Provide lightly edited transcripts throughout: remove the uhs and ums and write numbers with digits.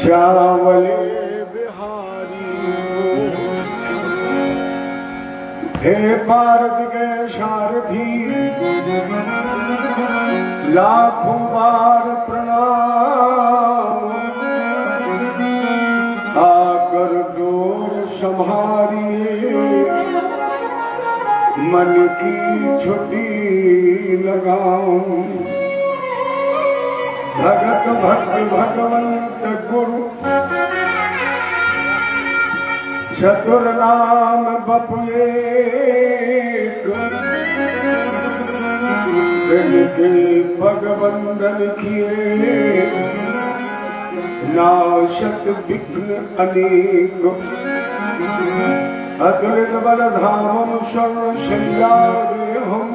श्यामले बिहारी हे पारद के सारथी लाखों बार प्रणाम आकर डोर संभारिए मन की छुट्टी लगाऊं भगत भक्त भगवंत गुरु चतुर नाम बपु एक के भगवंदन किए नाशत विघ्न अनेक अतुलित बल धाम शरण शैया हम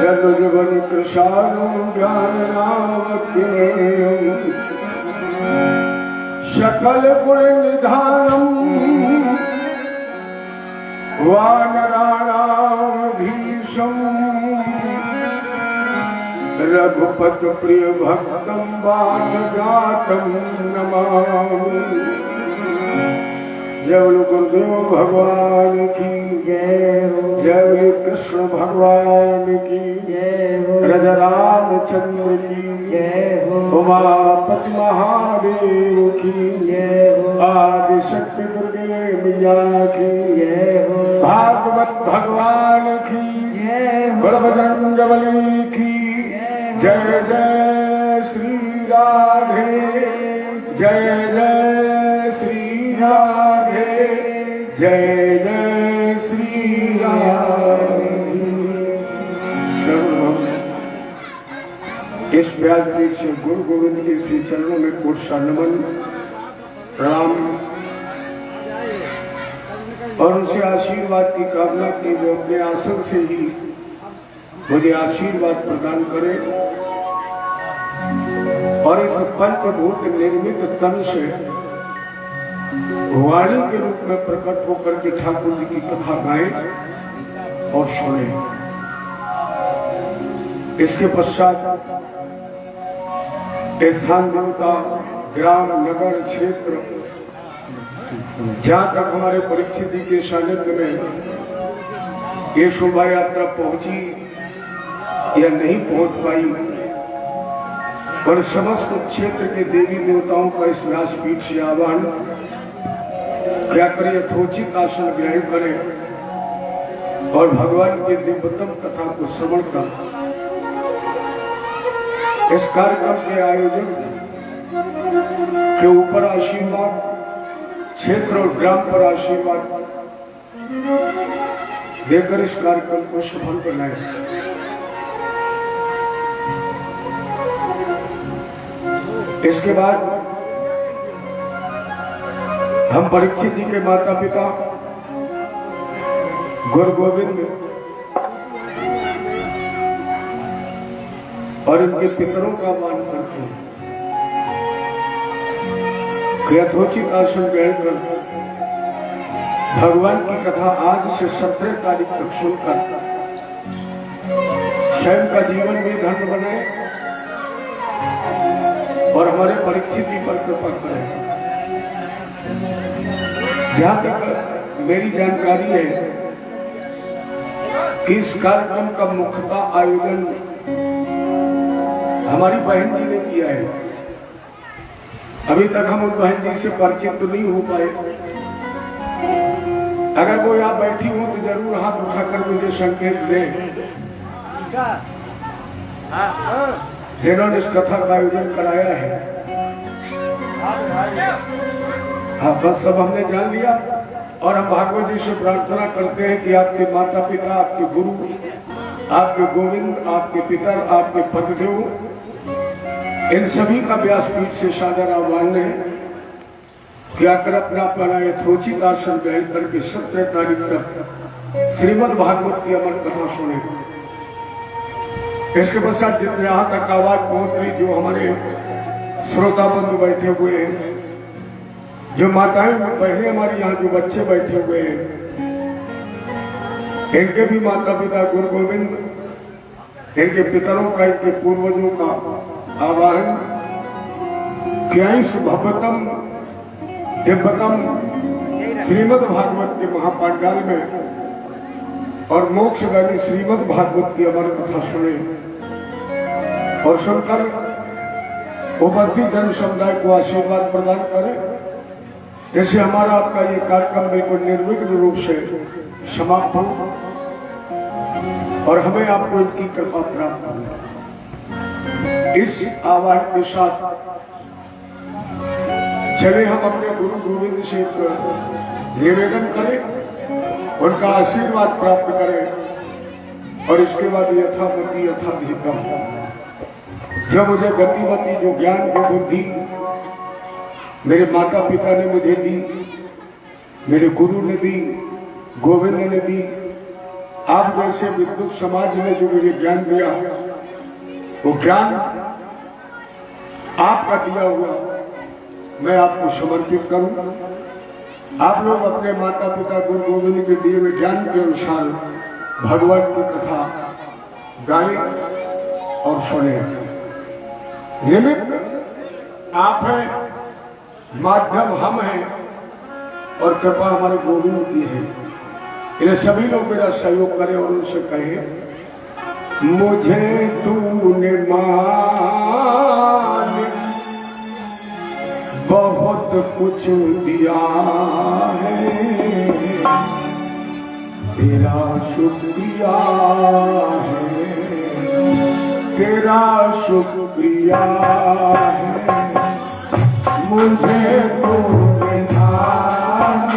जगजवन कृषाणु ज्ञान नाम के सकल गुण निधानम वानराणाम भीषम रघुपत प्रिय भक्तम वानगातम नमामि। जय बोलो गुरुदेव भगवान की जय हो। जय बोले कृष्ण भगवान की जय हो। राजा रामचंद्र की जय हो। उमापति महादेव की जय हो। आदि शक्ति दुर्गे मैया की जय हो। भागवत भगवान की जय हो। बलभद्र बली की जय जय श्री राधे जय जय श्री राधे जय जय श्री राधे। इस व्यासपीठ से गुरु गोविंद के श्री चरणों में कोटि नमन प्रणाम और उनसे आशीर्वाद की कामना की जो अपने आसन से ही मुझे आशीर्वाद प्रदान करे और इस पंचभूत निर्मित तन से वाणी के रूप में प्रकट होकर के ठाकुर जी की कथा गाएं और सुने। इसके पश्चात स्थान देवता ग्राम नगर क्षेत्र जहां तक हमारे परीक्षित जी के सानिध्य में ये शोभा यात्रा पहुंची या नहीं पहुंच पाई और समस्त क्षेत्र के देवी देवताओं का इस व्यासपीठ से आह्वान क्या करें, यथोचित आसन ग्रहण करें और भगवान के दिव्यतम कथा को श्रवण कर इस कार्यक्रम के आयोजन के ऊपर आशीर्वाद, क्षेत्र और ग्राम पर आशीर्वाद देकर इस कार्यक्रम को सफल बनाए। इसके बाद हम परीक्षित जी के माता पिता गुरु गोविंद और इनके पितरों का मान करते हैं। यथोचित आसन ग्रहण कर भगवान की कथा आज से 17 तारीख तक सुनकर स्वयं का जीवन भी धन्य बनाए और हमारे परीक्षित जी पर कृपा करें। जहां तक मेरी जानकारी है कि इस कार्यक्रम का मुख्यतः आयोजन हमारी बहन जी ने किया है। अभी तक हम उस बहन जी से परिचित तो नहीं हो पाए। अगर कोई यहाँ बैठी हो तो जरूर हाथ उठाकर मुझे संकेत दे जिन्होंने इस कथा का आयोजन कराया है। हाँ, बस सब हमने जान लिया और हम भागवत जी से प्रार्थना करते हैं कि आपके माता पिता, आपके गुरु, आपके गोविंद, आपके पितर, आपके पतिदेव, इन सभी का व्यासपीठ से सादर आह्वान है क्या कर अपना अपना यथोचित आसन ग्रहण करके 17 तारीख तक श्रीमद् भागवत की अमर कथा सुने। इसके पश्चात यहाँ तक आवाज पहुंच रही, जो हमारे श्रोता बंधु बैठे हुए हैं, जो माताएं बहनें हमारी यहाँ, जो बच्चे बैठे हुए हैं, इनके भी माता पिता गुरु गोविंद, इनके पितरों का, इनके पूर्वजों का आवाहन क्याईस भगवतम दिव्यतम श्रीमद् भागवत के महापांडाल में और मोक्षगामी श्रीमद् भागवत की अमर कथा सुने और सुनकर उपस्थित जन समुदाय को आशीर्वाद प्रदान करें। जैसे हमारा आपका ये कार्यक्रम बिल्कुल निर्विघ्न रूप से समाप्त हो और हमें आपको इनकी कृपा प्राप्त हो। इस आह्वान के साथ चले हम अपने गुरु गोविंद से निवेदन करें, उनका आशीर्वाद प्राप्त करें और इसके बाद यथामति यथाधिकम जो मुझे गतिमति जो ज्ञान जो बुद्धि मेरे माता पिता ने मुझे दी, मेरे गुरु ने दी, गोविंद ने दी, आप जैसे विद्युत समाज ने जो मुझे ज्ञान दिया, वो ज्ञान आपका दिया हुआ मैं आपको समर्पित करूं। आप लोग अपने माता पिता गुरु गोविंद के दिए हुए ज्ञान के अनुसार भगवान की कथा गाएं और सुने। निमित्त आप हैं, माध्यम हम हैं और कृपा हमारे गोविंद की है। इन्हें सभी लोग मेरा सहयोग करें और उनसे कहें, मुझे तूने मान बहुत कुछ दिया है, तेरा शुक्रिया है, तेरा शुक्रिया है। मुझे तूने मान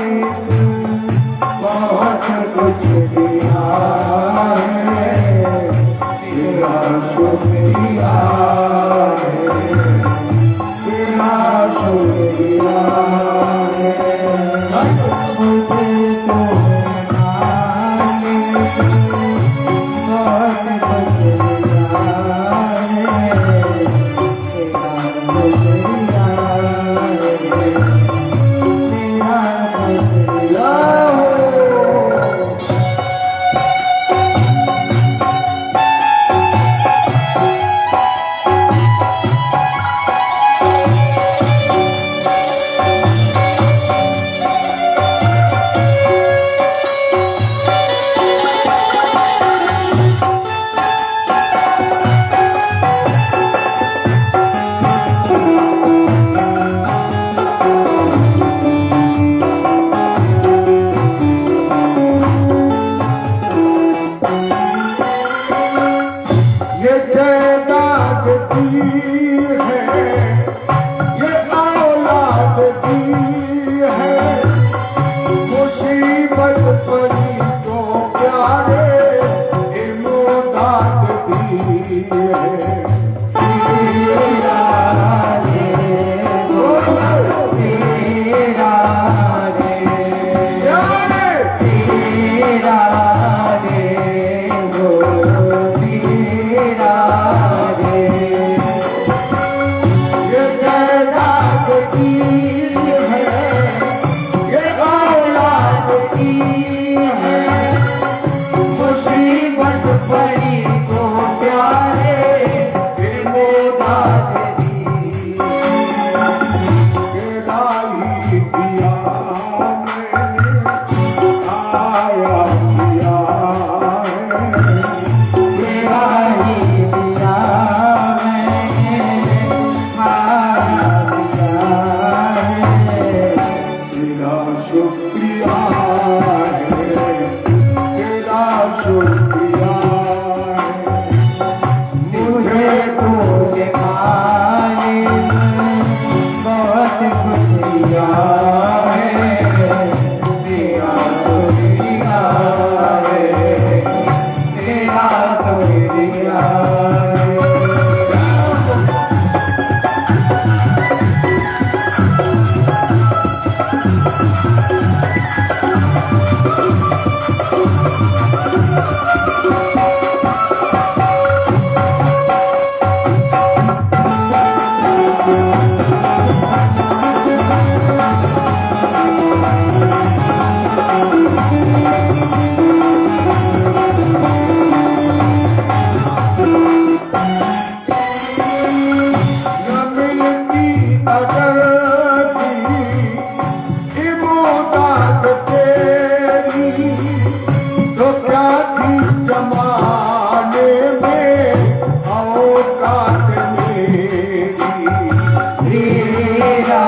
बहुत कुछ दिया है, तेरा शुक्रिया है, तेरा शुक्रिया है। मुझे तूने मान बहुत कुछ दिया है, तेरा शुक्रिया है, तेरा शुक्रिया है। अगर इमोदात तेरी तो क्या थी जमाने में औकात मेरी तेरा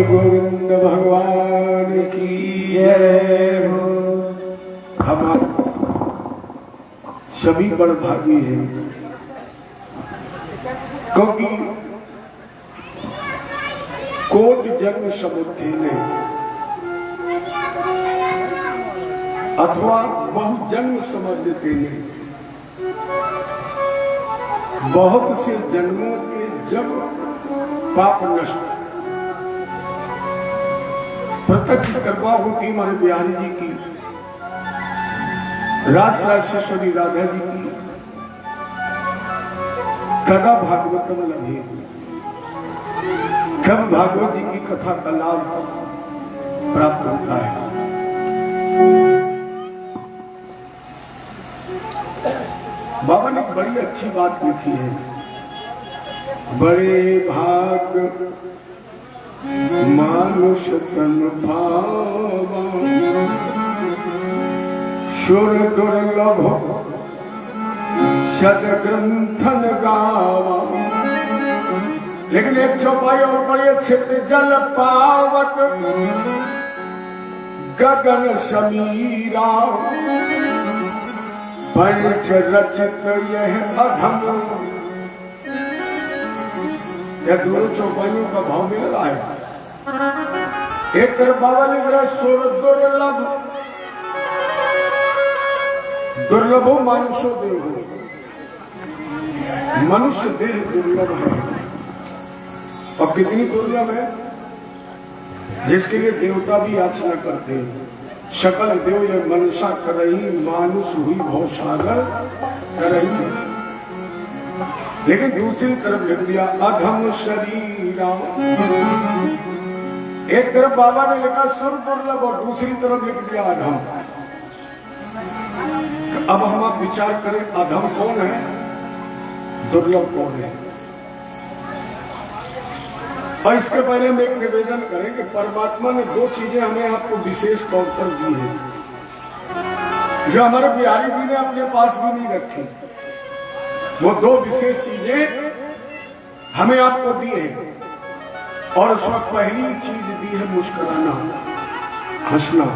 गोविंद भगवान की जय हो। हम सभी बड़भागी हैं, क्योंकि कोट जन्म समुद्र ने अथवा बहु जन्म समझते ने बहुत से जन्मों के जब पाप नष्ट प्रत्यक्ष कृपा होती हमारे बिहारी जी की, रास राजेश्वरी राधा जी की, कदा भागवतम लभे, जब भागवत जी की कथा का लाभ प्राप्त होता है। बाबा ने एक बड़ी अच्छी बात लिखी है, बड़े भाग मानुष तन भावा सुर दुर्लभ सदग्रंथन गावा। लेकिन एक चौपाई और बड़ी अच्छे जल पावत गगन समीरा पंच रचित यह अधम। यह दोनों चौपाइयों का भाव मिल रहा है। एक तरफ बाबा लिख रहा सुर दुर्लभ, दुर्लभो मानुषो देहो, मनुष्य देह दुर्लभ है। और कितनी दुर्लभ है, जिसके लिए देवता भी याचना करते हैं, सकल देव ये मनसा करही, मानुष हुई भव सागर करही। लेकिन दूसरी तरफ लिख दिया अधम शरीरा। एक तरफ बाबा ने लिखा सुर दुर्लभ और दूसरी तरफ लिख दिया अधम। अब हम आप विचार करें अधम कौन है, दुर्लभ कौन है। और इसके पहले हम एक निवेदन करें कि परमात्मा ने दो चीजें हमें आपको विशेष तौर पर दी है जो हमारे बिहारी जी ने अपने पास भी नहीं रखी। वो दो विशेष चीजें हमें आपको दी है और उस वक्त पहली चीज दी है मुस्कुराना, हंसना।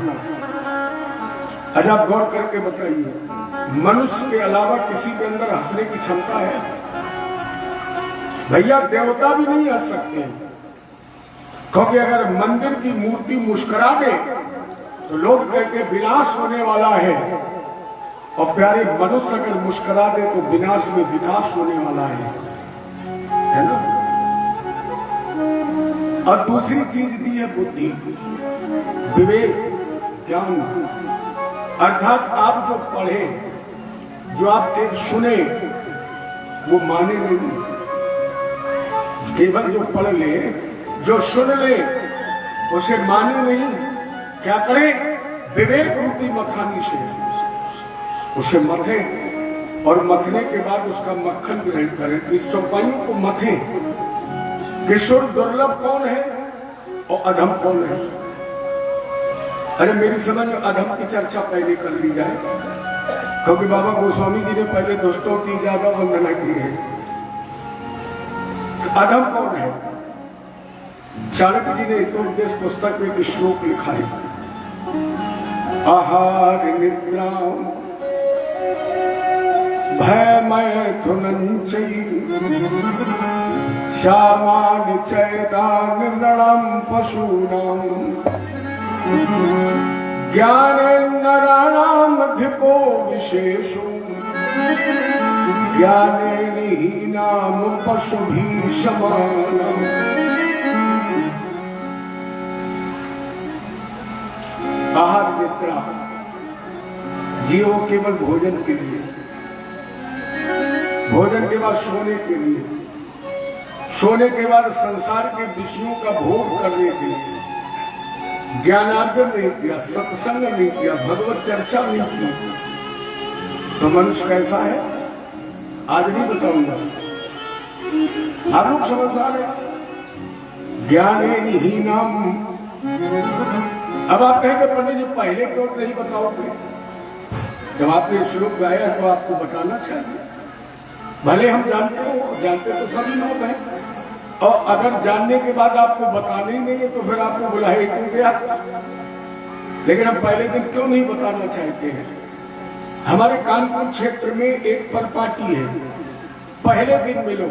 अच्छा आप गौर करके बताइए, मनुष्य के अलावा किसी के अंदर हंसने की क्षमता है? भैया देवता भी नहीं हंस सकते, क्योंकि अगर मंदिर की मूर्ति मुस्कुरा दे तो लोग कहते विनाश होने वाला है, और प्यारे मनुष्य अगर मुस्कुरा दे तो विनाश में विकास होने वाला है ना। और दूसरी चीज दी है बुद्धि, विवेक, ज्ञान। अर्थात आप जो पढ़े, जो आप सुने, वो माने नहीं। केवल जो पढ़ ले, जो सुन ले, उसे माने नहीं। क्या करें? विवेक रूपी मखानी से उसे मथे, और मथने के बाद उसका मक्खन ग्रहण करें। इस चौपाइयों को मथे। किशोर दुर्लभ कौन है और अधम कौन है? अरे मेरी समझ में अधम की चर्चा पहले कर ली जाए, क्योंकि बाबा गोस्वामी जी ने पहले दोस्तों की ज्यादा वंदना की है। अधम कौन है? चाणक्य जी ने हितोपदेश पुस्तक में एक श्लोक लिखा है, आहार निद्रा भय मैथुनञ्चै श्यामानि चैदान नृणां पशूनां ज्ञानेन अधिको विशेषो ज्ञानेन हीनां पशुभिः समानम्। आहार निद्रा जीव केवल भोजन के लिए, भोजन के बाद सोने के लिए, सोने के बाद संसार के विषयों का भोग करने के लिए। ज्ञानार्जन नहीं किया, सत्संग नहीं किया, भगवत चर्चा नहीं की, तो मनुष्य कैसा है आज नहीं बताऊंगा। आप लोग समझदार है। ज्ञानेन हीनां। अब आप कहेंगे पंडित जी पहले क्यों नहीं बताओगे? जब आपने श्लोक गाया तो आपको बताना चाहिए। भले हम जानते हो, जानते तो सभी लोग हैं, और अगर जानने के बाद आपको बताना ही नहीं है तो फिर आपको बुलाए क्यों गया? लेकिन हम पहले दिन क्यों नहीं बताना चाहते हैं? हमारे कानपुर क्षेत्र में एक परपाटी है, पहले दिन मिलो,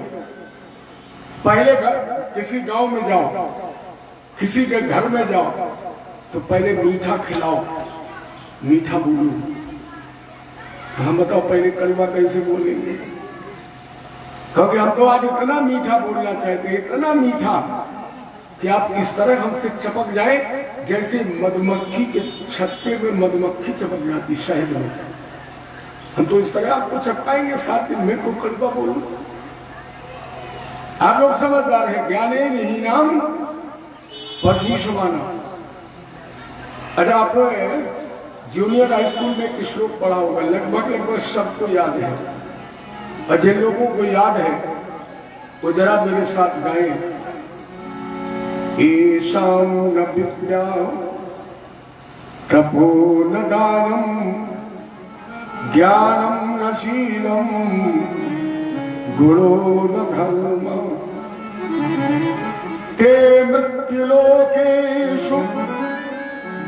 पहले किसी गांव में जाओ, किसी के घर में जाओ तो पहले मीठा खिलाओ, मीठा बोलो। हम बताओ पहले कड़वा कैसे बोलेंगे? क्योंकि हम तो आज इतना मीठा बोलना चाहते हैं, इतना मीठा कि आप इस तरह हमसे चपक जाए जैसे मधुमक्खी के छत्ते में मधुमक्खी चपक जाती शहद में। हम तो इस तरह आपको चपकाएंगे, 7 दिन में को कड़वा बोलो। आप लोग समझदार है। ज्ञानेन हीनां पशुभिः समानम्। अच्छा आपने जूनियर हाई स्कूल में एक श्लोक पढ़ा होगा, लगभग सबको याद है, और जिन लोगों को याद है वो जरा मेरे साथ गाएं। ईशां न विद्या तपो न दानम् ज्ञानं न शीलं गुणो न धर्मः ते मृत्युलोकेषु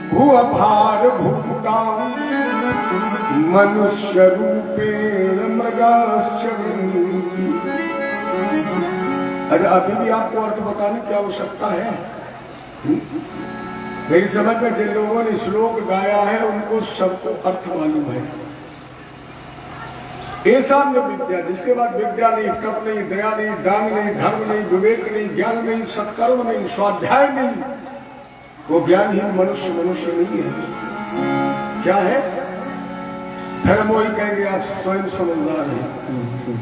भूभारभूता मनुष्य रूपेण मृगाश्च। अरे अभी भी आपको अर्थ बताने की आवश्यकता है? मेरी समझ में जिन लोगों ने श्लोक गाया है उनको सबको अर्थ मालूम है। ऐसा विद्या, जिसके बाद विद्या नहीं, तप नहीं, दया नहीं, दान नहीं, धर्म नहीं, विवेक नहीं, ज्ञान नहीं, सत्कर्म नहीं, स्वाध्याय नहीं, वो ज्ञानहीन मनुष्य मनुष्य नहीं है। क्या है? फिर हम वही कहेंगे आप स्वयं समझदार हैं।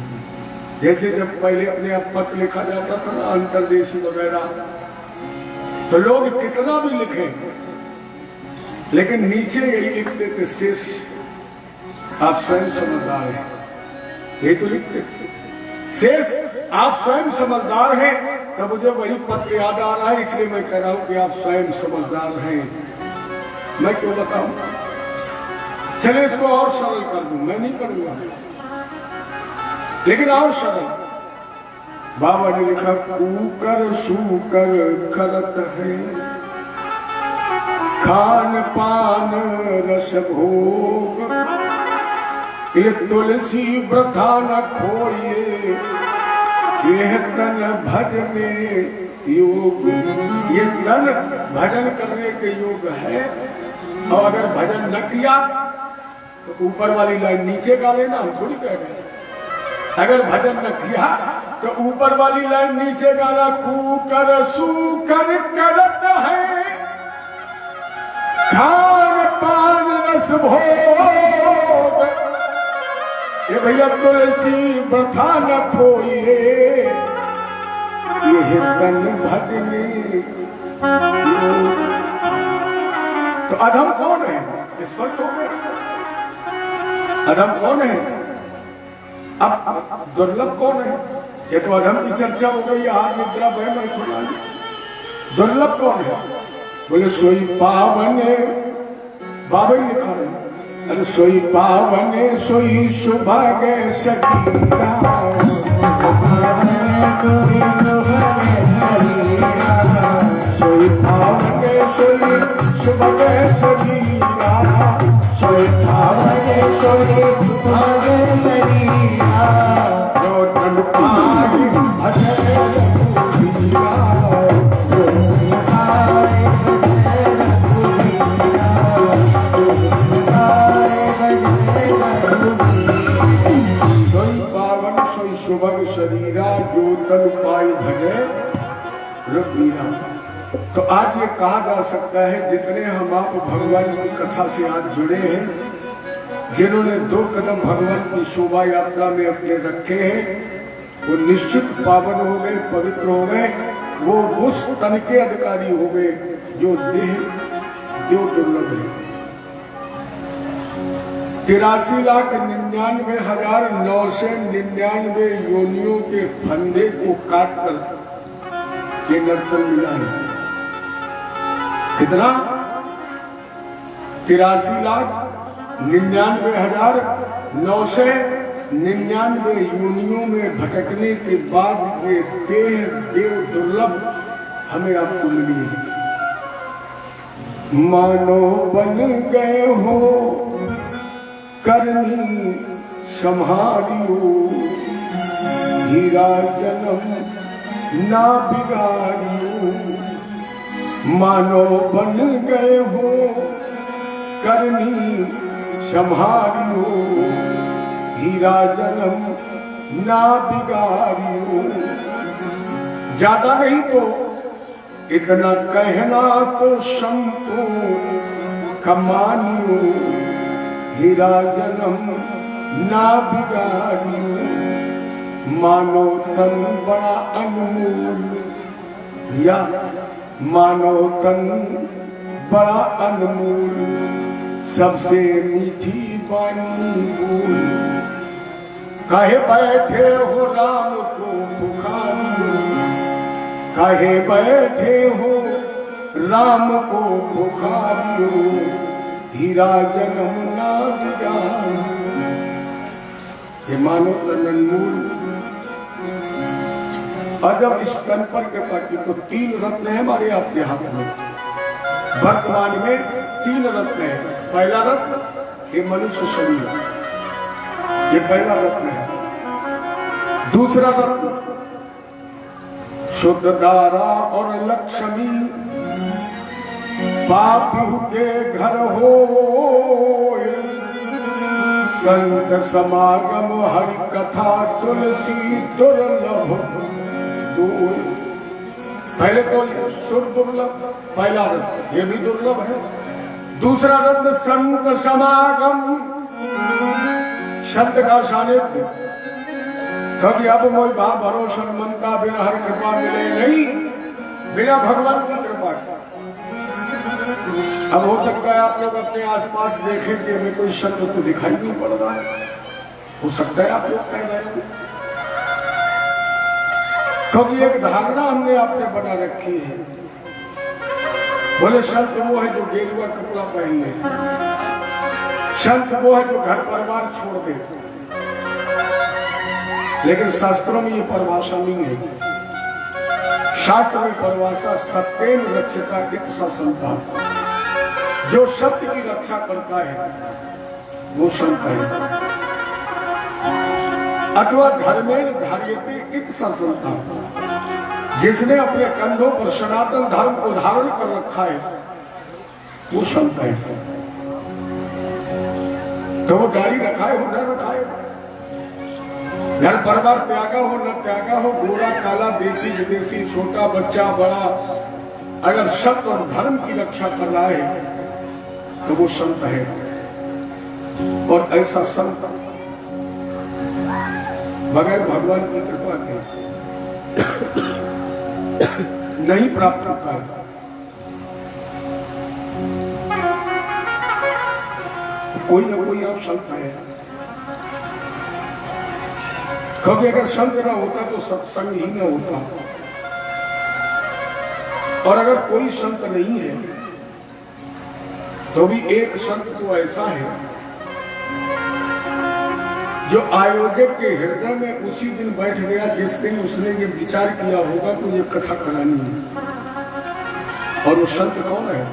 जैसे जब पहले अपने आप पत्र लिखा जाता था ना, अंतर्देशी वगैरह, तो लोग कितना भी लिखें लेकिन नीचे यही लिखते थे, शेष आप स्वयं समझदार हैं, ये तो लिखते थे। शेष आप स्वयं समझदार हैं। तब मुझे वही पत्र याद आ रहा है, इसलिए मैं कह रहा हूं कि आप स्वयं समझदार हैं। मैं क्यों बताऊं? चले इसको और सरल कर दूं, मैं नहीं करूंगा, लेकिन और सरल। बाबा ने लिखा, कूकर सूकर करत है, खान पान रस भोग, ये तुलसी व्रता न खोइए, यह तन भजने योग। ये तन भजन करने के योग है, और अगर भजन न किया तो ऊपर वाली लाइन नीचे गा लेना, हम थोड़ी कह रहे हैं। अगर भजन न किया तो ऊपर वाली लाइन नीचे गाना, कूकर सूकर करत है, खान पान रस भोग, ये भैया तुलसी व्रता न खोइए, ये तन भजने। तो अधम कौन है? स्पष्ट हो गया, अधम कौन है। अब दुर्लभ कौन है? ये तो अधम की चर्चा हो गई, आज निद्रा बहन खुला। दुर्लभ कौन है? बोले सोई पावन, बाबा ही लिखा रहे, अरे सोई पावन सोई सुभागे सकीरा, सोई पावन सोई सुभागे सकीरा, सोई पावन सोई सुभागे सकीरा, जो तन पाई भजन रघुवीरा, शुभग शरीरा, जो तन पाई भजे रघुवीरा। तो आज ये कहा जा सकता है, जितने हम आप भगवान की कथा से आज जुड़े हैं, जिन्होंने 2 कदम भगवान की शोभा यात्रा में अपने रखे हैं, वो निश्चित पावन हो गए, पवित्र हो गए। वो उस तन के अधिकारी हो गए जो देह जो दुर्लभ है। 83,99,999 योनियों के फंदे को काटकर ये नर्तन मिला है। कितना? 83,99,999 योनियों में भटकने के बाद ये देव दुर्लभ हमें आपको मिली है। मानो बन गए हो करनी संहारियो, हीरा जन्म ना बिगाड़ियो। मानो बन गए हो करनी संहारियो, हीरा जन्म ना बिगाड़ियो। ज्यादा नहीं तो इतना कहना तो शंको कमानियो, हीरा जन्म ना बिगाड़ियो। मानो तन बड़ा अनमोल, या मानो तन बड़ा अनमोल, सबसे मीठी बानी बोल। कहे बैठे हो राम को पुकारियो, कहे बैठे हो राम को पुकारियो, हीरा जन्म ना बिगाड़ियो। ये मानो तन अनमोल। और जब इस तन पर कृपा की तो 3 रत्न है हमारे आपके हाथ में। वर्तमान में 3 रत्न है। पहला रत्न ये मनुष्य शरीर, ये पहला रत्न है। दूसरा रत्न शुद्ध धारा और लक्ष्मी, पापी के घर हो संत समागम, हरि कथा तुलसी दुर्लभ। पहले तो शुद्ध दुर्लभ, पहला रत्न ये भी दुर्लभ है। दूसरा रत्न संत समागम, संत का सानिध्य। कभी अब मोई भा भरोसा मन का बिना हर कृपा मिले नहीं, बिना भगवान की कृपा का। अब हो सकता है आप लोग अपने आसपास देखें कि हमें कोई संत तो दिखाई नहीं पड़ रहा है, हो सकता है आप लोग कह रहे हो। कभी एक धारणा हमने आपने बना रखी है, बोले संत वो है जो गेरुआ कपड़ा पहन ले, संत वो है जो घर परिवार छोड़ दे। लेकिन शास्त्रों में ये परिभाषा नहीं है। शास्त्र में परिभाषा सत्येन रक्षिता इत स संता, जो सत्य की रक्षा करता है वो संत है। अथवा धर्मेण धार्यते इत स संता, जिसने अपने कंधों पर सनातन धर्म को धारण कर रखा है वो संत है। तो वो गाड़ी रखा है, वो न रखा है, घर परिवार त्यागा हो न त्यागा हो, गोरा काला देसी विदेशी, छोटा बच्चा बड़ा, अगर सत्य और धर्म की रक्षा कर रहा है तो वो संत है। और ऐसा संत बगैर भगवान की कृपा के नहीं प्राप्त होता है। कोई ना कोई और संत है। कभी अगर संत ना होता तो सत्संग ही ना होता, और अगर कोई संत नहीं है तो भी एक संत तो ऐसा है जो आयोजक के हृदय में उसी दिन बैठ गया जिस दिन उसने ये विचार किया होगा तो ये कथा करानी है। और वो संत कौन है?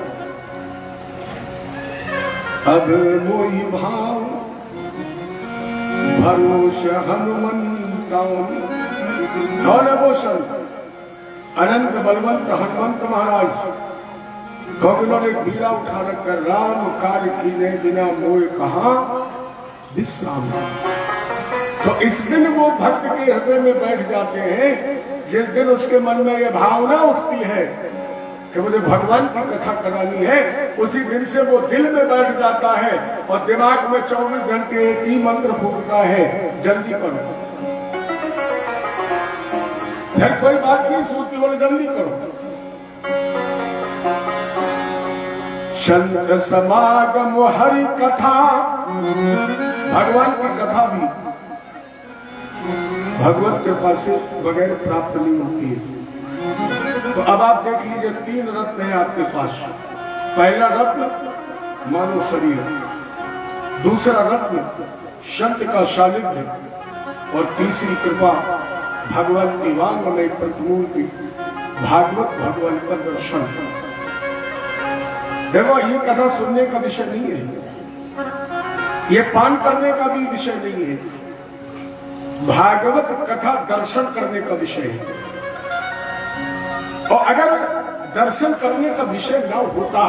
अब मोहि भाव भरोसा हनुमंता। कौन है वो संत? अनंत बलवंत हनुमंत महाराज। उन्होंने बीड़ा उठा रखकर राम कार्य कीने बिना मोह कहा विश्राम। तो इस दिन वो भक्त के हृदय में बैठ जाते हैं जिस दिन उसके मन में ये भावना उठती है कि मुझे भगवान की कथा करानी है। उसी दिन से वो दिल में बैठ जाता है और दिमाग में 24 घंटे एक ही मंत्र फूकता है, जल्दी करो। फिर कोई बात नहीं सोचती, बोले जल्दी करो। संत समागम हरि कथा, भगवान की कथा भी भगवत कृपा से बगैर प्राप्त नहीं होती है। तो अब आप देख लीजिए, 3 रत्न है आपके पास। पहला रत्न मानव शरीर, दूसरा रत्न संत का सानिध्य, और तीसरी कृपा भगवान की वांगमय प्रतिमूर्ति भागवत भगवान का दर्शन। देखो ये कथा सुनने का विषय नहीं है, ये पान करने का भी विषय नहीं है, भागवत कथा दर्शन करने का विषय है। और अगर दर्शन करने का विषय न होता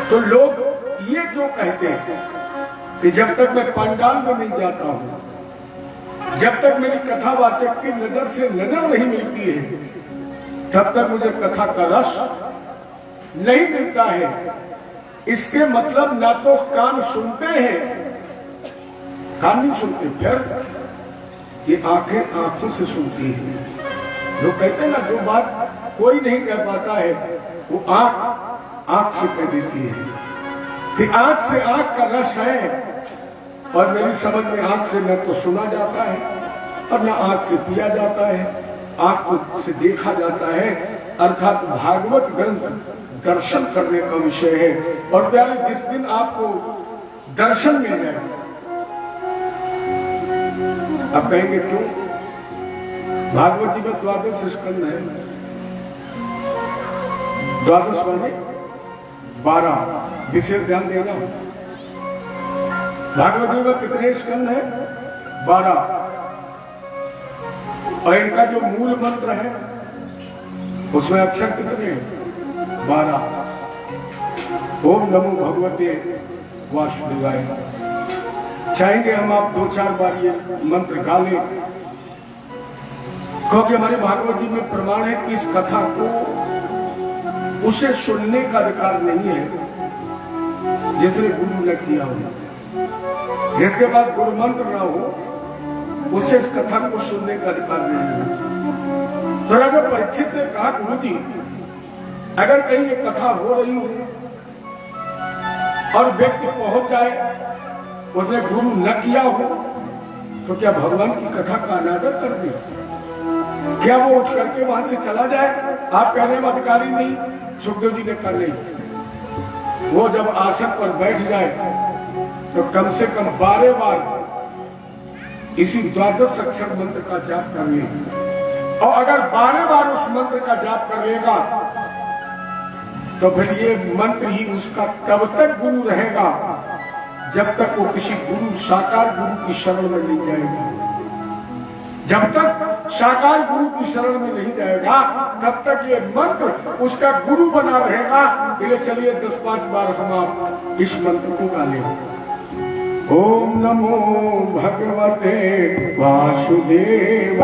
तो लोग ये जो कहते हैं कि जब तक मैं पंडाल में नहीं जाता हूं, जब तक मेरी कथावाचक की नजर से नजर नहीं मिलती है, तब तक मुझे कथा का रस नहीं मिलता है। इसके मतलब ना तो कान सुनते हैं, कान नहीं सुनते, फिर ये आंखें आंखों से सुनती है। लोग कहते हैं ना, जो बात कोई नहीं कह पाता है वो आंख आंख से कह देती है कि आंख से आंख का रस है। और मेरी समझ में आंख से न तो सुना जाता है और न आंख से पिया जाता है, आंख से देखा जाता है। अर्थात भागवत ग्रंथ दर्शन करने का विषय है। और प्यारे, जिस दिन आपको दर्शन मिल जाए, आप कहेंगे क्यों? भागवत जी में 12 स्कंद है, 12 माने 12, विशेष ध्यान देना। भागवत जी में कितने स्कंद है? 12। और इनका जो मूल मंत्र है उसमें अक्षर कितने हैं? 12। ओम नमो भगवते वासुदेवाय। चाहेंगे हम आप 2-4 बार ये मंत्र गा लें, क्योंकि हमारे भागवत जी में प्रमाण है कि इस कथा को उसे सुनने का अधिकार नहीं है जिसने गुरु न किया हो। जिसके बाद गुरु मंत्र ना हो उसे इस कथा को सुनने का अधिकार नहीं है। तो राजा परीक्षित ने कहा, गुरु जी अगर कहीं ये कथा हो रही हो और व्यक्ति पहुंच जाए, उसने गुरु न किया हो, तो क्या भगवान की कथा का अनादर कर दे? क्या वो उठ करके वहां से चला जाए? आप कहने में अधिकारी नहीं। सुखदेव जी ने कहा नहीं, वो जब आसन पर बैठ जाए तो कम से कम 12 बार इसी 12 अक्षर मंत्र का जाप कर ले, और अगर 12 बार उस मंत्र का जाप कर लेगा तो फिर ये मंत्र ही उसका तब तक गुरु रहेगा जब तक वो किसी गुरु साकार गुरु की शरण में नहीं जाएगा। जब तक साकार गुरु की शरण में नहीं जाएगा तब तक ये मंत्र उसका गुरु बना रहेगा। इसलिए चलिए 10-5 बार हम आप इस मंत्र को गालें। ओम नमो भगवते वासुदेवाय।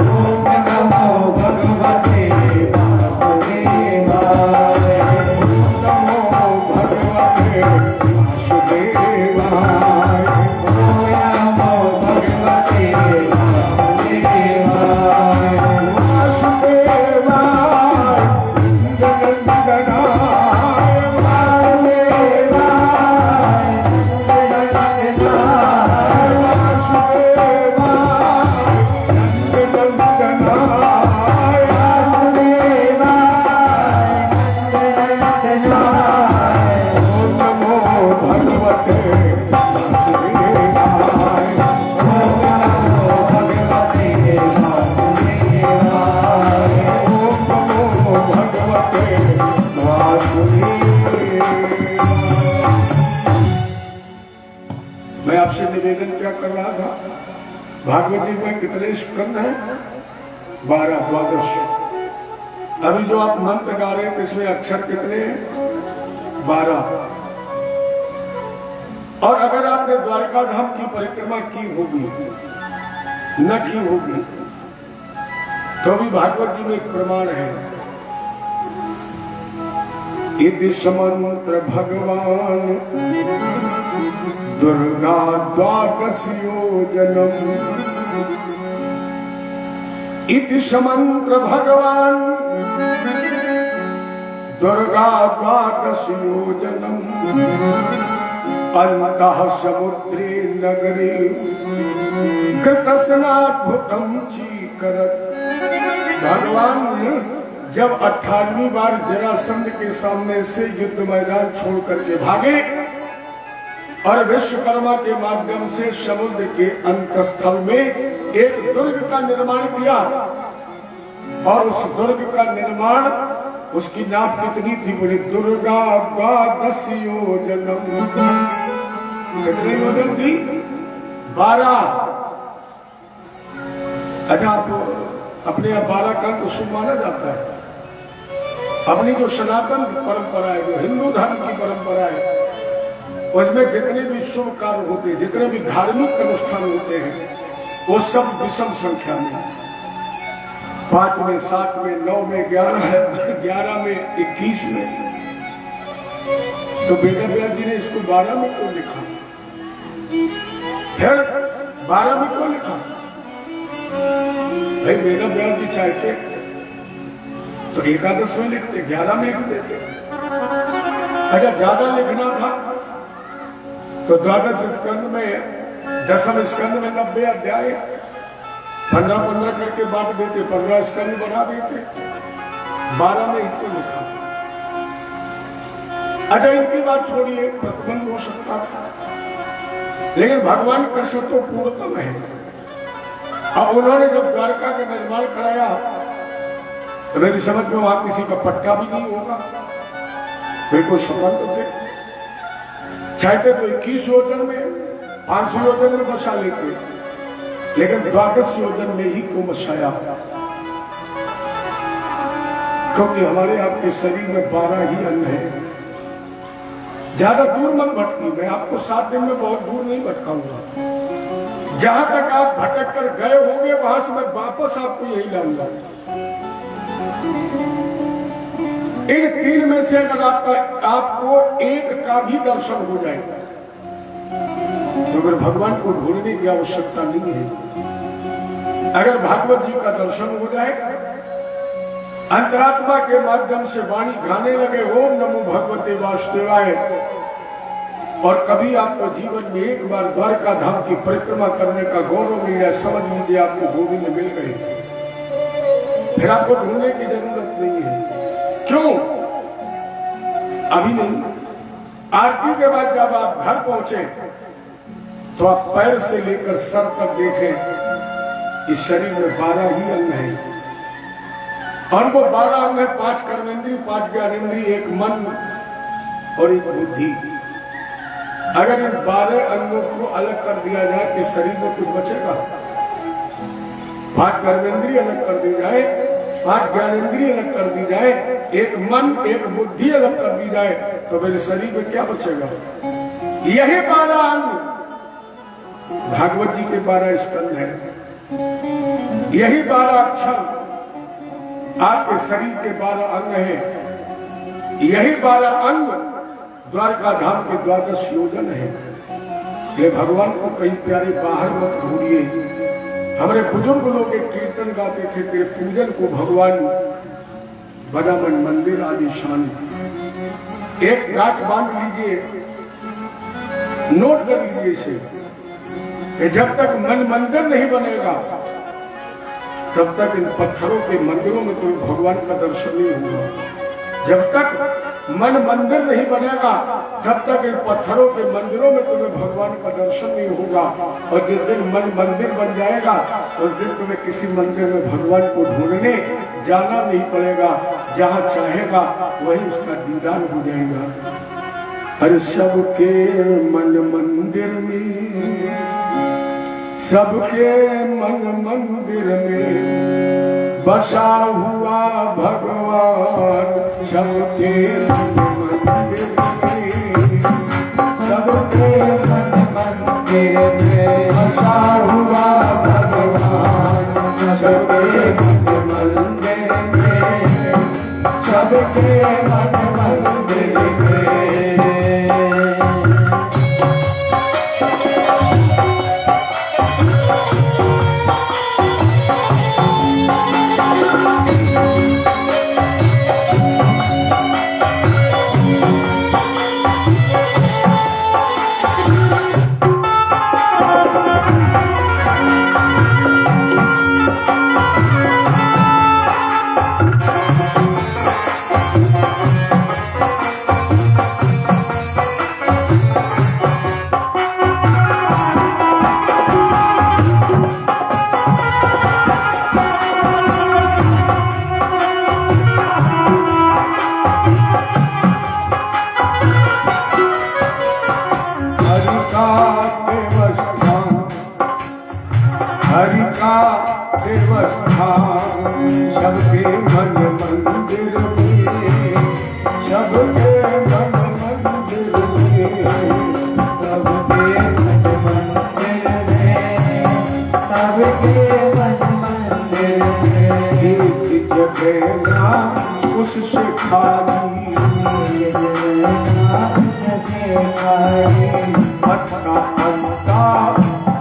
ओम नमो भगवते वासुदेवाय। ओम नमो भगवते वासुदेवाय। ओम नमो भगवते वासुदेवाय। वासुदेवाय नंदनाय वासुदेवाय। मैं आपसे निवेदन क्या कर रहा था, भागवत जी में कितने स्कंद हैं? 12, 12। अभी जो आप मंत्र गा रहे हैं इसमें अक्षर कितने हैं? 12। और अगर आपने द्वारका धाम की परिक्रमा की होगी न की होगी तो भी भागवत जी में एक प्रमाण है। इति समंत्र भगवान दुर्गा 12 योजनम। इति समंत्र भगवान दुर्गा 12 योजनम। अन्तः समुद्रे नगरे कृतस्नाद्भुतम चीकरत्। भगवान जब 18वीं बार जरासंध के सामने से युद्ध मैदान छोड़ करके भागे और विश्वकर्मा के माध्यम से समुद्र के अंतस्थल में एक दुर्ग का निर्माण किया, और उस दुर्ग का निर्माण उसकी नाप कितनी थी? बोले दुर्गा 12 योजनम। कितने योजन थी? 12। अच्छा, आप अपने आप 12 का तो शुभ माना जाता है। अपनी जो सनातन परंपरा है, जो हिंदू धर्म की परंपरा है, उसमें जितने भी शुभ कार्य होते हैं, जितने भी धार्मिक अनुष्ठान होते हैं, वो सब विषम संख्या में, 5 में, 7 में, 9 में, 11 में, 21 में। तो बेटा व्यास जी ने इसको 12 में क्यों लिखा? फिर 12 में क्यों लिखा? भाई बेटा व्यास जी चाहते तो 11 में लिखते, 11 में लिख देते। अच्छा, ज्यादा लिखना था तो 12 स्कंद में, 10वें स्कंद में 90 अध्याय 15-15 करके बांट देते, 15 स्कंद बना देते, 12 में इनको लिखा। अच्छा, इनकी बात छोड़िए, प्रतिबंध हो सकता था, लेकिन भगवान कृष्ण तो पूर्णतम है। अब उन्होंने जब द्वारका का निर्माण कराया तो मेरी समझ में वहां किसी का पट्टा भी नहीं होगा, बिल्कुल स्वतंत्र थे। चाहते तो 21 योजन में, 500 योजन में बसा लेते, लेकिन 12 योजन में ही को बसाया, क्योंकि हमारे आपके शरीर में 12 ही अंग है। ज्यादा दूर मत भटकी, मैं आपको 7 दिन में बहुत दूर नहीं भटकाऊंगा। जहां तक आप भटक कर गए होंगे वहां से मैं वापस आपको यही लाऊंगा। इन तीन में से अगर आपको एक का भी दर्शन हो जाए तो फिर भगवान को ढूंढने की आवश्यकता नहीं है। अगर भागवत जी का दर्शन हो जाए, अंतरात्मा के माध्यम से वाणी गाने लगे ओम नमो भगवते वासुदेवाय, और कभी आपको जीवन में एक बार द्वारका धाम की परिक्रमा करने का गौरव मिल जाए, समझ लीजिए आपको गोविंद मिल गए। फिर आपको ढूंढने की जरूरत नहीं है। क्यों? अभी नहीं, आरती के बाद जब आप घर पहुंचे तो आप पैर से लेकर सर तक देखें, इस शरीर में 12 ही अंग हैं, और वो 12 अंग है, 5 कर्मेंद्रिय, 5 ज्ञानेंद्रिय, एक मन और एक बुद्धि। अगर इन 12 अंगों को अलग कर दिया जाए तो शरीर में कुछ बचेगा? 5 कर्मेंद्रिय अलग कर दी जाए, 5 ज्ञानेंद्रिय अलग कर दी जाए, एक मन एक बुद्धि अलग कर दी जाए, तो मेरे शरीर में क्या बचेगा? यही 12 अंग भागवत जी के 12 स्कंद है, यही 12 अक्षर आपके शरीर के 12 अंग हैं, यही 12 अंग द्वारका धाम के 12 योजन है। ये भगवान को कहीं प्यारे बाहर मत ढूंढिए। हमारे बुजुर्ग लोग एक कीर्तन गाते थे, तेरे पूजन को भगवान बड़ा मन मंदिर आदि शान। एक गांठ बांध लीजिए, नोट कर लीजिए इसे, कि जब तक मन मंदिर नहीं बनेगा तब तक इन पत्थरों के मंदिरों में कोई भगवान का दर्शन नहीं होगा। जब तक मन मंदिर नहीं बनेगा तब तक इन पत्थरों के मंदिरों में तुम्हें भगवान का दर्शन नहीं होगा। और जिस दिन मन मंदिर बन जाएगा उस दिन तुम्हें किसी मंदिर में भगवान को ढूंढने जाना नहीं पड़ेगा, जहाँ चाहेगा वही उसका दीदार हो जाएगा। हर सबके मन मंदिर में, सबके मन मंदिर में बसा हुआ भगवान, सबके मन मंदिर में, सबके मन मंदिर में बसा हुआ भगवान, सबके मन मंदिर में, सबके मन मंदिर में। उससे खाली पत्ता पत्ता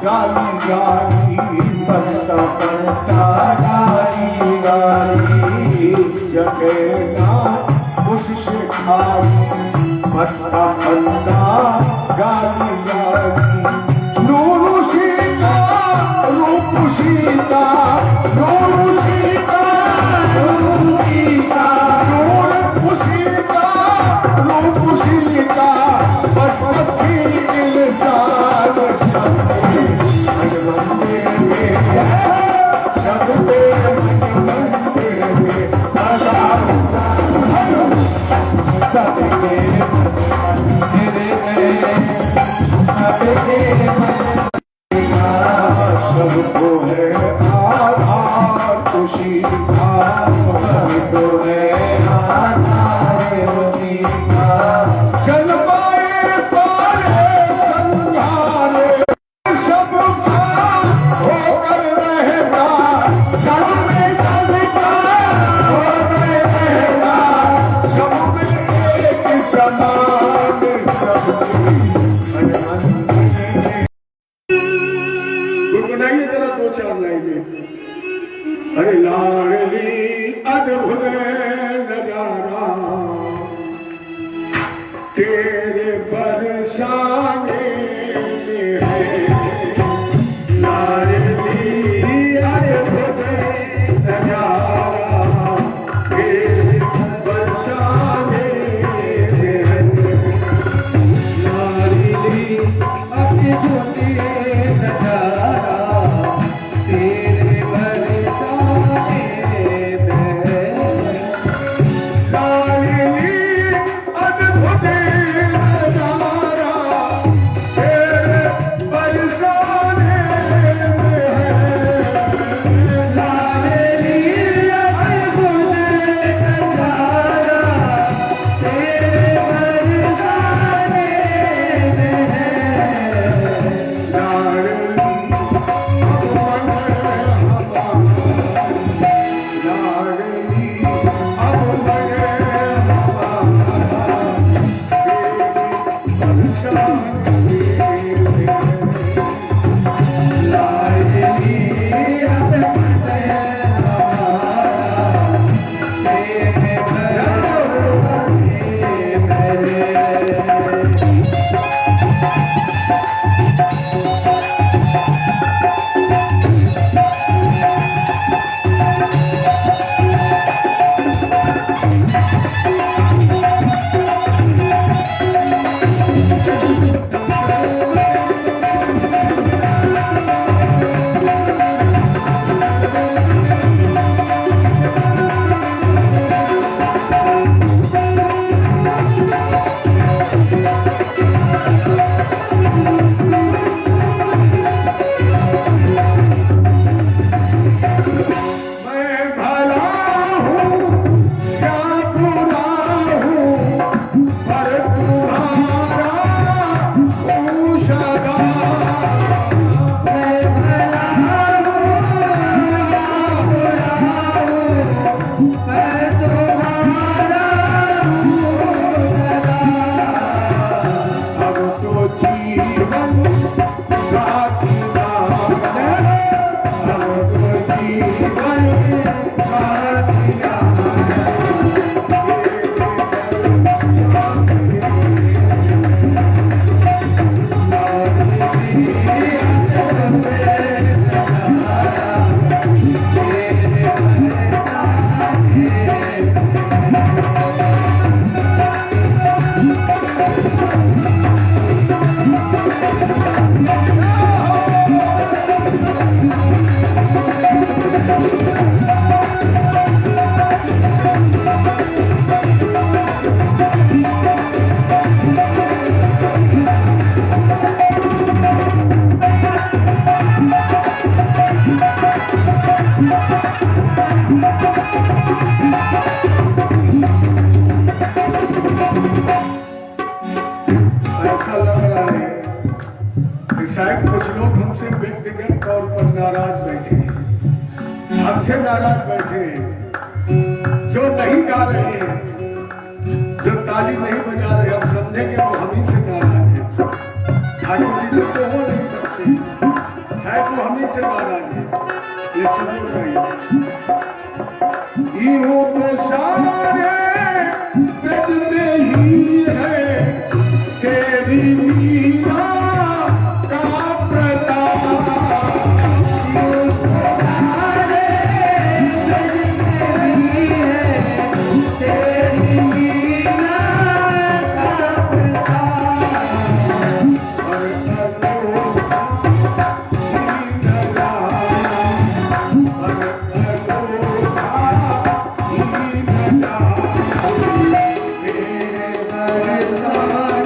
डाली डाली, पत्ता पत्ता डाली डाली, जगह ना उससे खाली पत्ता पत्ता डाली डाली। नूर सीता रूप सीता, नूर सीता रूप सीता, नूर सीता रूप सीता, बस अच्छी इंसान सबके मन मंदिर में, सबके मन मंदिर में बसा हुआ सबके मंदिर में, सबको है आधार खुशी का, सबको है आधार खुशी का, जन्माए पारे संघारे सबका होकर रहेगा, सब में सबका होकर रहेगा, गुनगुनाइए जरा दो चार लाइनें। अरे लाडली अद्भुत नजारा तेरे बरसाने में है। लाडली अद्भुत नजारा तेरे बरसाने में है। लाडली अद्भुत नजारा तेरे बरसाने में है। लाडली अद्भुत नजारा तेरे बरसाने में है। लाडली अद्भुत नजारा तेरे बरसाने में है। लाडली ऐसा लग रहा है कि शायद कुछ लोग हमसे व्यक्तिगत तौर पर नाराज बैठे हैं, हमसे नाराज बैठे हैं, जो नहीं गा रहे हैं, जो ताली नहीं बजा रहे, हम समझेंगे वो हम ही से नाराज हैं। ठाकुर जी से तो हो नहीं सकते, शायद वो हम ही से नाराज है। ये समझ रही यूं तो सारे ब्रज में ही है तेरी मीरा का प्रताप। यूं तो सारे ब्रज में ही है तेरी मीरा का प्रताप। और अनोखा ही नजारा, और अनोखा ही नजारा तेरे बरसाने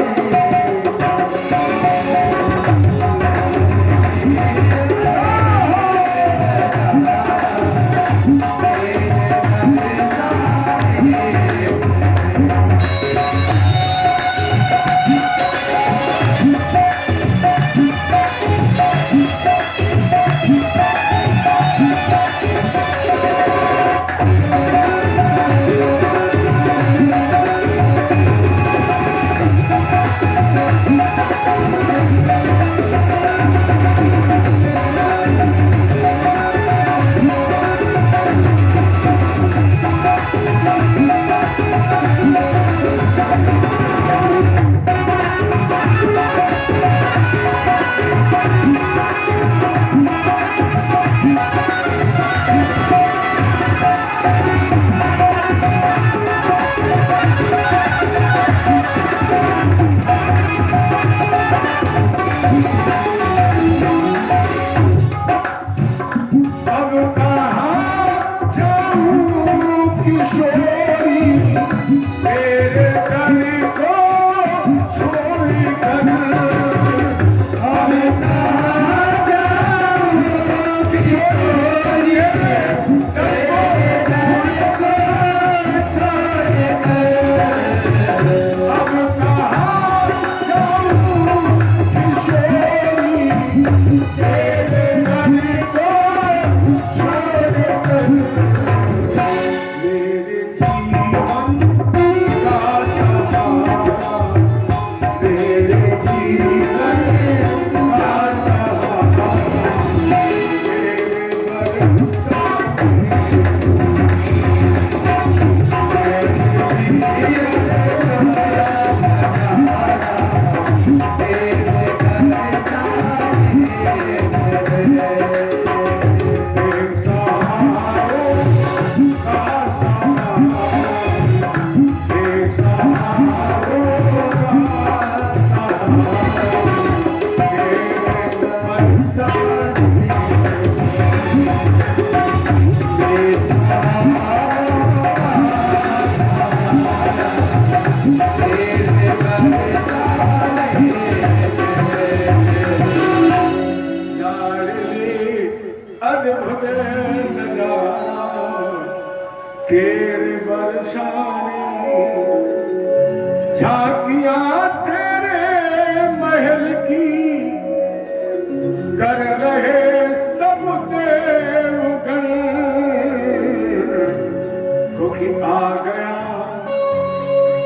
तेरे बरसाने झांकियां तेरे महल की कर रहे सब देवगण, क्योंकि आ गया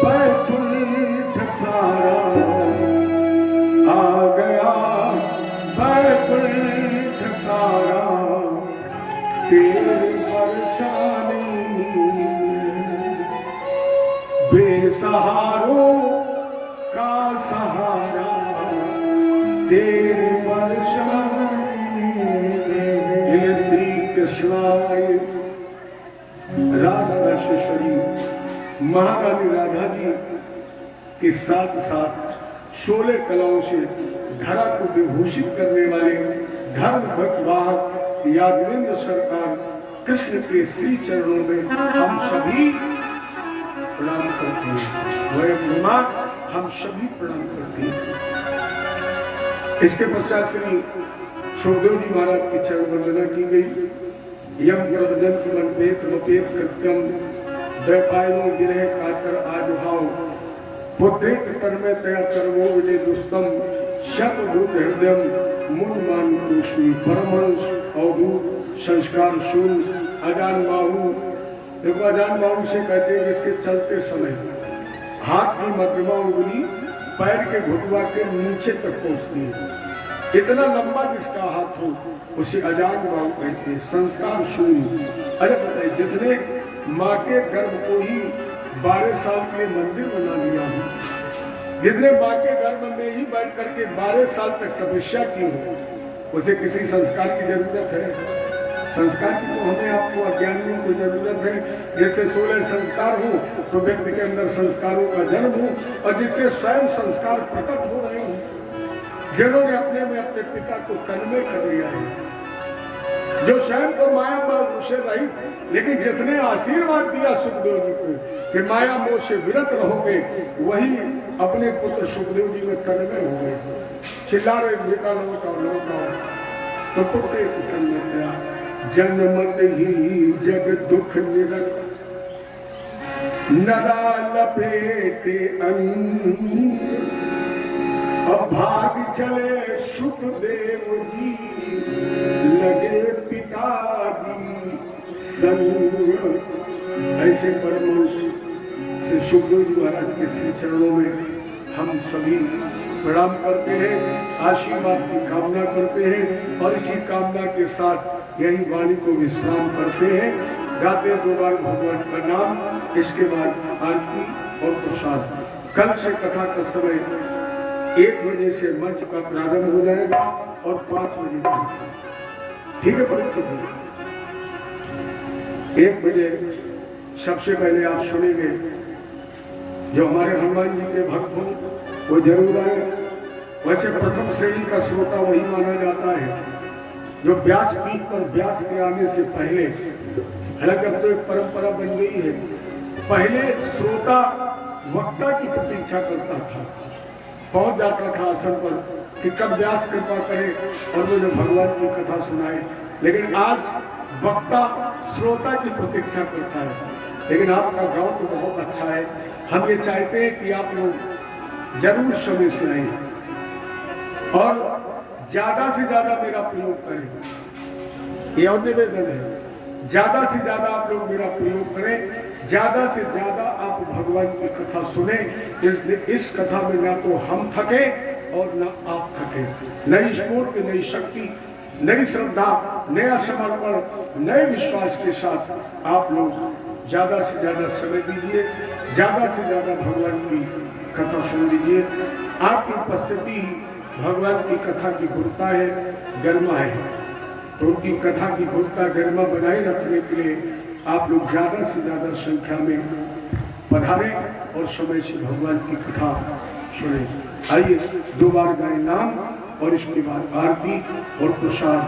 बैकुंठ सारा, आ गया बैकुंठ सारा तेरे बरसाने। बेसहारों का सहारा तेरे बरसाने। ये श्री कृष्णाय रास राशेश्वरी महारानी राधा जी के साथ साथ 16 कलाओं से धरा को विभूषित करने वाले धर्म भक्त यादवेंद्र सरकार कृष्ण के श्री चरणों में हम सभी प्रणाम करते हैं। वह मां हम सभी प्रणाम करते हैं। इसके पश्चात श्री सुखदेव जी महाराज की चरण वंदना की गई। यम प्रवदन मनपेत मपेत कृत्यम द्वैपायनो गिरह कातर आजुभाव पुत्रेक तन्मय तया कर्मो विजय दुस्तम शतभूत हृदयम मूल मान पुरुषी परमहंस अवधूत संस्कार शून्य अजान बाहु। देखो अजान बाहु से कहते हैं जिसके चलते समय हाथ की मध्यमा उंगली पैर के घुटवा के नीचे तक पहुंचती है, इतना लंबा जिसका हाथ हो उसे अजान बाहु कहते हैं। संस्कार शून्य। अरे बताइए, जिसने माँ के गर्भ को ही 12 साल के मंदिर बना लिया हो, जिसने माँ के गर्भ में ही बैठ करके 12 साल तक तपस्या की हो, उसे किसी संस्कार की जरूरत है? संस्कार की तो हमें आपको अज्ञानियों को जरूरत है। जैसे 16 संस्कार हो तो व्यक्ति के अंदर संस्कारों का जन्म हो, और जिससे स्वयं संस्कार प्रकट हो रहे हो, जिन्होंने अपने में अपने पिता को तन्मय कर लिया है, जो स्वयं को माया मोह से रहित, लेकिन जिसने आशीर्वाद दिया सुखदेव जी को कि माया मोह से विरत रहोगे, वही अपने पुत्र सुखदेव जी में तन्मय हो गए। चिल्ला रहे बेटा लौटाओ लौटाओ, तो पुत्र तन्मय जन्मत ही जग दुख निरत नरा लपेटे भाग चले सुखदेव जी लगे पिताजी संग। ऐसे परमहंस से सुखदेव जी महाराज के श्री चरणों में हम सभी प्रणाम करते हैं, आशीर्वाद की कामना करते हैं और इसी कामना के साथ यही वाणी को विश्राम करते हैं। गाते 2 बार भगवान का नाम, इसके बाद आरती और प्रसाद। कल से कथा का समय 1 बजे से मंच का प्रारंभ हो जाएगा और 5 बजे तक, ठीक है परीक्षित? 1 बजे सबसे पहले आप सुनेंगे। जो हमारे हनुमान जी के भक्त हों वो जरूर आए। वैसे प्रथम श्रेणी का श्रोता वही माना जाता है जो व्यास पीठ पर व्यास के आने से पहले, हालांकि अब तो एक परंपरा बन गई है, पहले श्रोता वक्ता की प्रतीक्षा करता था, पहुंच जाता था आसन पर कि कब व्यास कृपा करे और वो जो भगवान की कथा सुनाए। लेकिन आज वक्ता श्रोता की प्रतीक्षा करता है। लेकिन आपका गांव तो बहुत अच्छा है, हम ये चाहते हैं कि आप लोग जरूर समय से आए और ज्यादा से ज्यादा मेरा प्रयोग करें। ये और निवेदन है, ज्यादा से ज्यादा आप लोग मेरा प्रयोग करें, ज्यादा से ज्यादा आप भगवान की कथा सुने। इस कथा में ना तो हम थके और ना आप थके। नई स्फूर्ति, नई शक्ति, नई श्रद्धा, नया समर्पण, नए विश्वास के साथ आप लोग ज्यादा से ज्यादा समय दीजिए, ज्यादा से ज्यादा भगवान की कथा सुन लीजिए। आपकी उपस्थिति भगवान की कथा की गुणता है, गरिमा है, तो उनकी कथा की गुणता गरिमा बनाए रखने के लिए आप लोग ज्यादा से ज्यादा संख्या में पधारें और समय से भगवान की कथा सुने। आइए 2 बार गाए नाम और इसके बाद आरती और प्रसाद।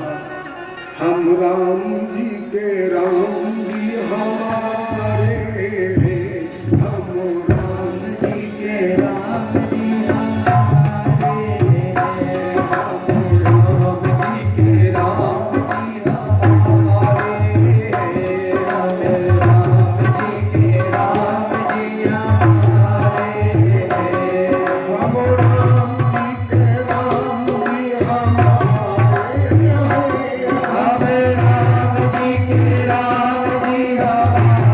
हम राम जी के राम जी हमारे हैं, हम राम जी के राम जी हमारे हैं, हम राम जी के राम जी हमारे हैं, हम राम जी के राम जी हमारे हैं, हम राम जी के राम जी हमारे हैं, हम राम जी के राम जी हमारे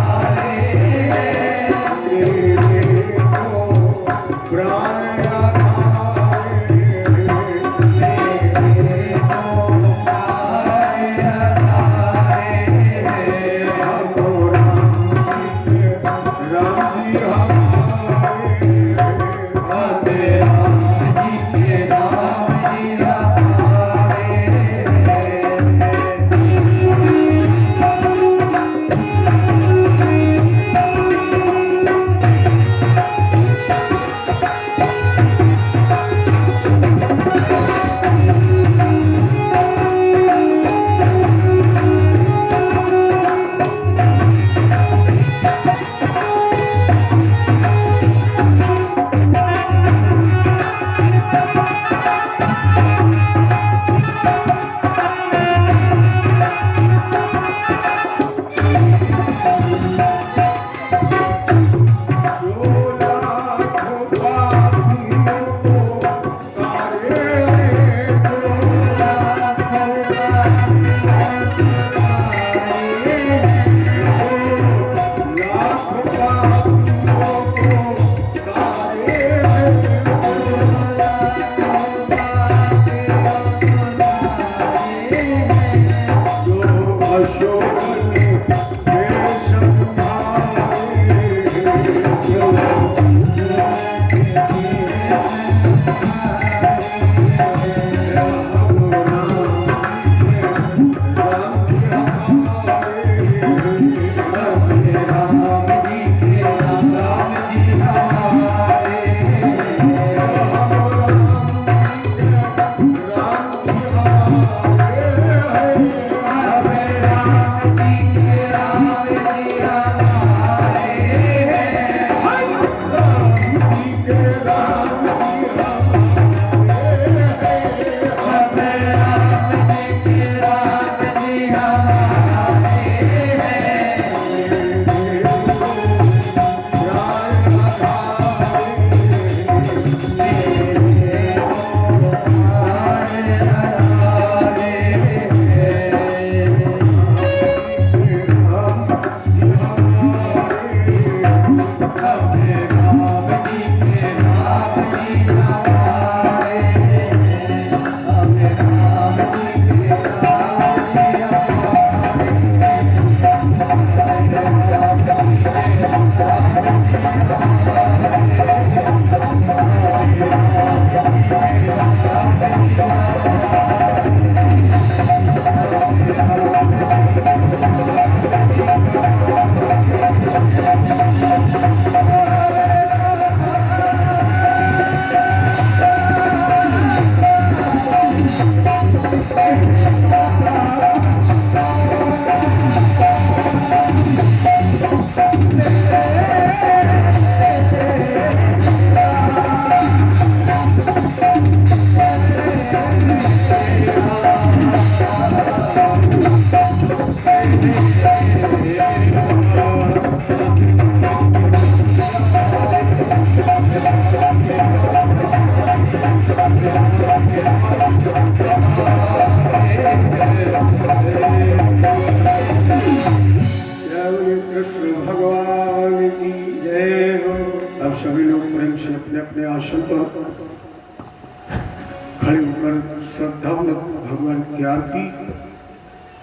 भगवान की आरती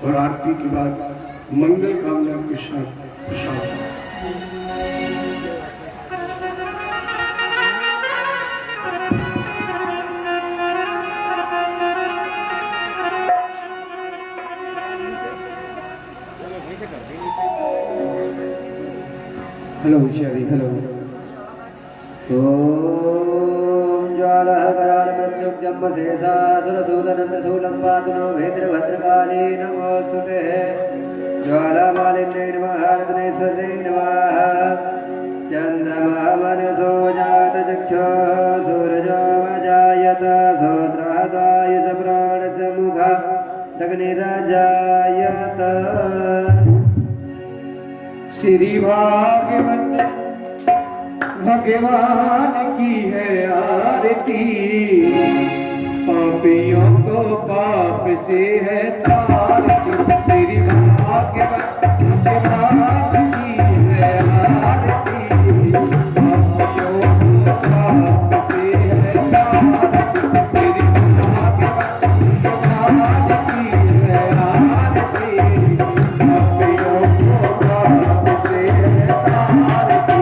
और आरती के बाद मंगल कामना के साथ प्रसाद। हेलो शरी हेलो ज्वालाकरालमृत्युजम्बशेषासुरसूदनन्दशूलं भेद्रभद्रकाली नमोऽस्तुते ज्वालामालिन्यै नमः हारतनेश्वर्यै नमः चन्द्रमा मनसो जातचक्षुः सूरजोऽजायत श्रोत्रादाय सप्राणस्य मुखा अग्निराजायत श्री भागवत भगवान की है आरती पापियों को पाप से है तारती श्री भागवत भगवान की है आरती पापियों को पाप से है तारती श्री भागवत भगवान की है आरती पापियों को पाप से है तारती।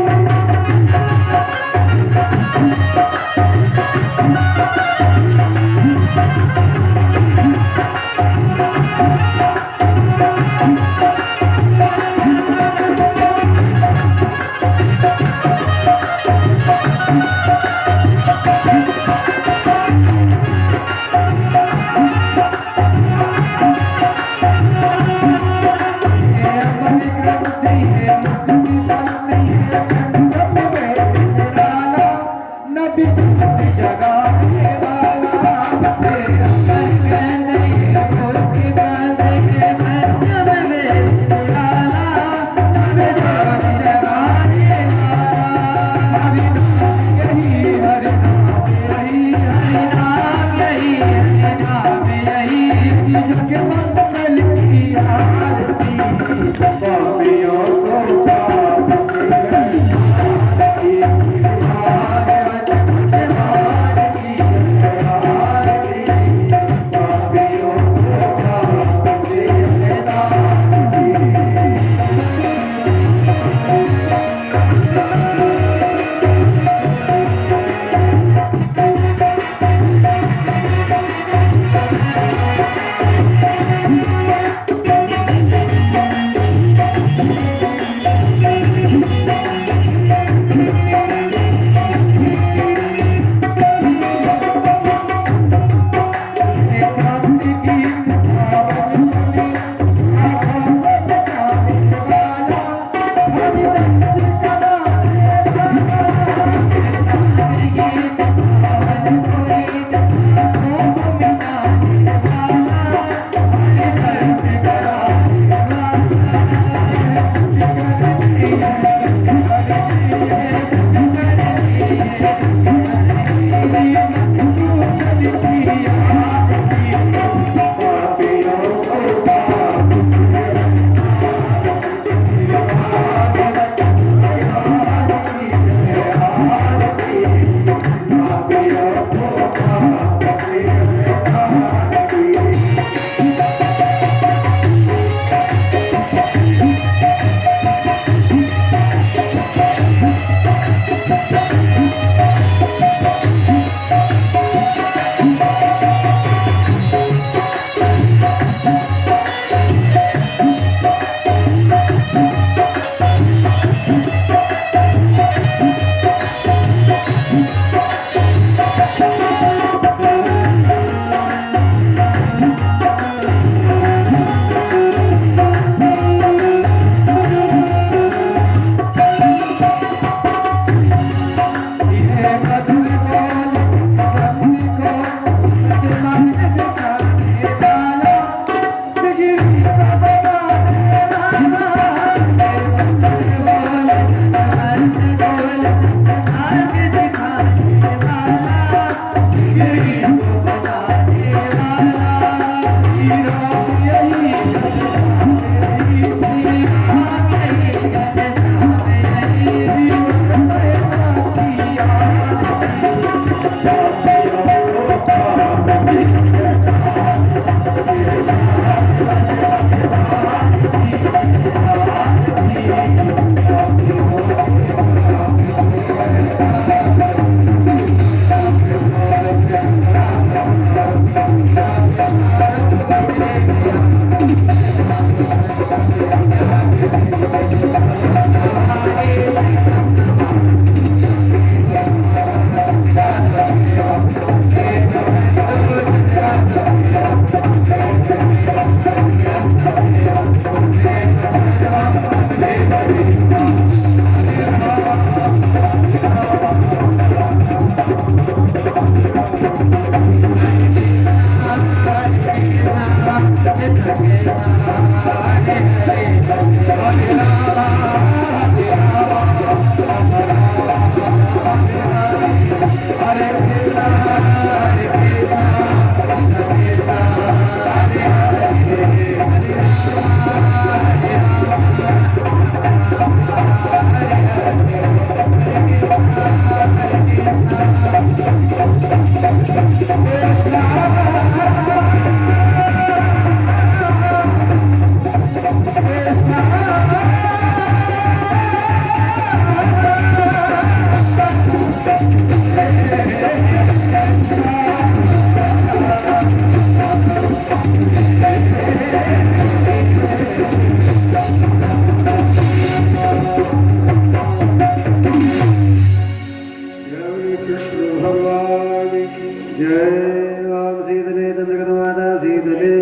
जय कृष्ण भगवान की जय ओम शीतले तं जगन्माता शीतले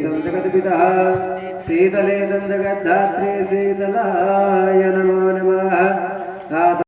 तं जगत्पिता शीतले तं जगद्धात्री शीतलाय नमः